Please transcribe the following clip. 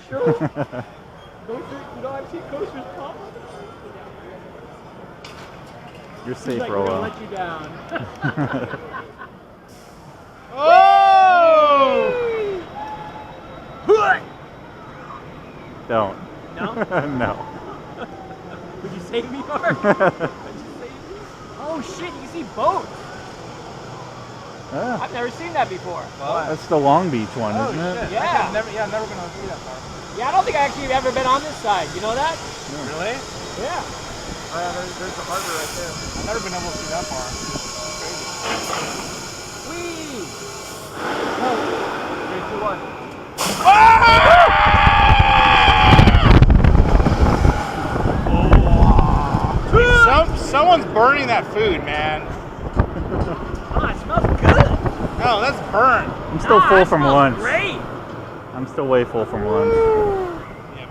sure? You know, I've seen coasters pop up. You're safe, like, Rolla. Let you down. Oh! Don't. No? No. Would you save me, Mark? Would you save me? Oh shit, you can see boats. Yeah. I've never seen that before. That's the Long Beach one, Oh, isn't it? shit. Yeah. I've never been able to see that far. Yeah, I don't think I actually have ever been on this side. You know that? Really? Yeah. Oh yeah, there's the harbor right there. I've never been able to see that far. Whee! Oh. 3, 2, 1. Someone's burning that food, man. Ah, it smells good. Oh, that's burnt. I'm still full that from smells lunch. Great. I'm still way full from lunch.